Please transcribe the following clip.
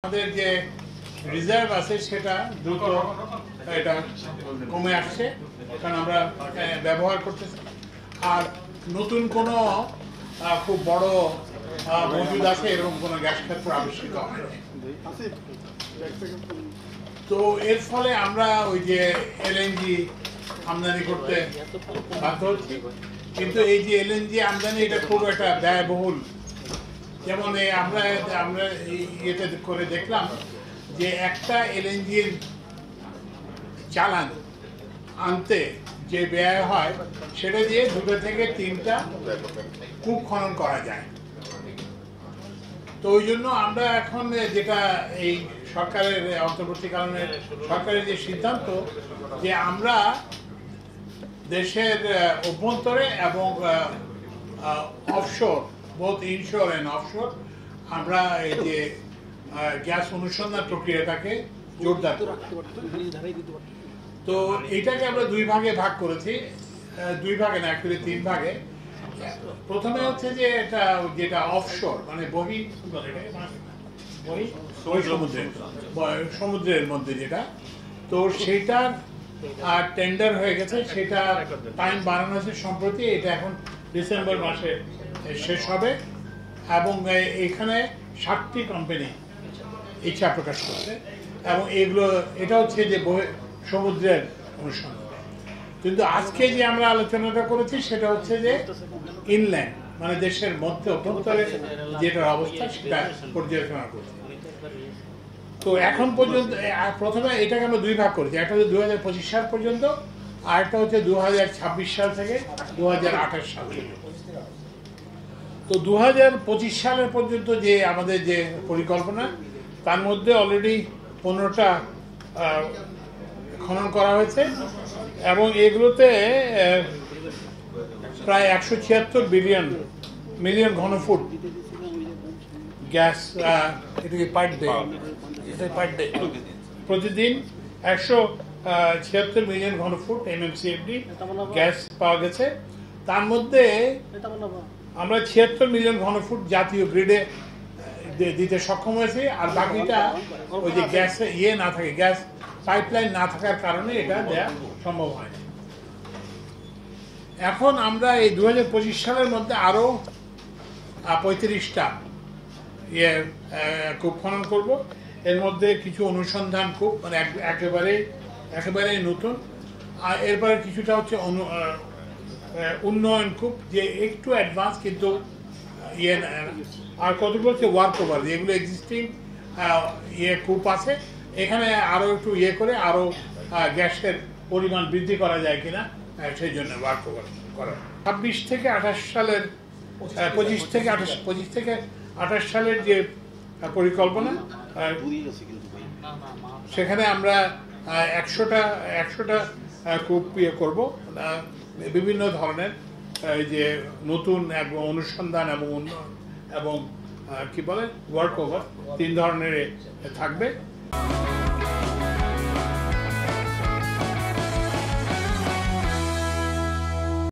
আমাদের যে রিজার্ভ আছে সেটা দ্রুত এটা কমে আসছে, কারণ আমরা ব্যবহার করতেছি। আর নতুন কোনো খুব বড় মজুদ আছে এরকম কোনো গ্যাস ক্ষেত্র আবিষ্কৃত হয়নি। তো এর ফলে আমরা ওই যে এলএনজি আমদানি করতে বাধ্য হচ্ছি, কিন্তু এই যে এলএনজি আমদানি এটা খুব একটা ব্যয়বহুল। যেমন আমরা ইয়েতে করে দেখলাম যে একটা এলএনজির চালান আনতে যে ব্যয় হয় সেটা দিয়ে 2 থেকে 3টা কূপ খনন করা যায়। তো ওই জন্য আমরা এখন যেটা এই সরকারের অন্তর্বর্তীকালীন সরকারের যে সিদ্ধান্ত, যে আমরা দেশের অভ্যন্তরে এবং offshore, both insure and offshore, আমরা এই যে গ্যাস অনুসন্ধান প্রক্রিয়াটাকে জোরদার করব। তো এইটাকে আমরা 2 ভাগে ভাগ করেছি, 2 ভাগে না, অ্যাকচুয়ালি 3 ভাগে। প্রথমে হচ্ছে যে এটা যেটা অফশোর, মানে সমুদ্রের মধ্যে যেটা, তো সেইটার টেন্ডার হয়ে গেছে, সেটা টাইম বাড়ানো হয়েছে সম্প্রতি। এটা এখন ডিসেম্বর মাসে শেষ হবে এবং এখানে 7টি কোম্পানি ইচ্ছা প্রকাশ করছে এবং এটা হচ্ছে যে সমুদ্রের অনুসন্ধান। কিন্তু আজকে যে আমরা আলোচনাটা করেছি সেটা হচ্ছে যে ইনল্যান্ড, মানে দেশের মধ্যে অভ্যন্তরে যেটার অবস্থা সেটা পর্যালোচনা করছি। তো এখন পর্যন্ত প্রথমে এটাকে আমরা 2 ভাগ করেছি, একটা হচ্ছে 2025 সাল পর্যন্ত, আর একটা হচ্ছে 2026 সাল থেকে 2028 সাল পর্যন্ত। তো 2025 সালের পর্যন্ত যে আমাদের যে পরিকল্পনা, তার মধ্যে অলরেডি 15টা খনন করা হয়েছে এবং এগুলোতে প্রায় 176 মিলিয়ন ঘনফুট গ্যাস পার ডে, প্রতিদিন 176 মিলিয়ন ঘনফুট MMCFD গ্যাস পাওয়া গেছে। তার মধ্যে আমরা 76 মিলিয়ন ঘনফুট জাতীয় গ্রিডে দিতে সক্ষম হয়েছি, আর বাকিটা ওই যে গ্যাস না থাকে, গ্যাস পাইপলাইন না থাকার কারণে এটা দেওয়া সম্ভব হয়নি। এখন আমরা এই 2025 সালের মধ্যে আরো 35টা কূপ খনন করব। এর মধ্যে কিছু অনুসন্ধান কূপ, মানে একেবারে নতুন, আর এরপরে কিছুটা হচ্ছে উন্নয়ন কূপ, যে একটু অ্যাডভান্স কিন্তু আর কতগুলো হচ্ছে ওয়ার্ক ওভার, যেগুলো এক্সিস্টিং কূপ আছে, এখানে আরো একটু করে আরো গ্যাসের পরিমাণ বৃদ্ধি করা যায় কিনা সেই জন্য ওয়ার্ক ওভার করা। 26 থেকে 28 সালের 25 থেকে 28 সালের যে পরিকল্পনা, সেখানে আমরা 100টা কূপ করব, বিভিন্ন ধরনের যে নতুন অনুসন্ধান এবং উন্নয়ন এবং কি বলে ওয়ার্ক ওভার, 3 ধরনের থাকবে।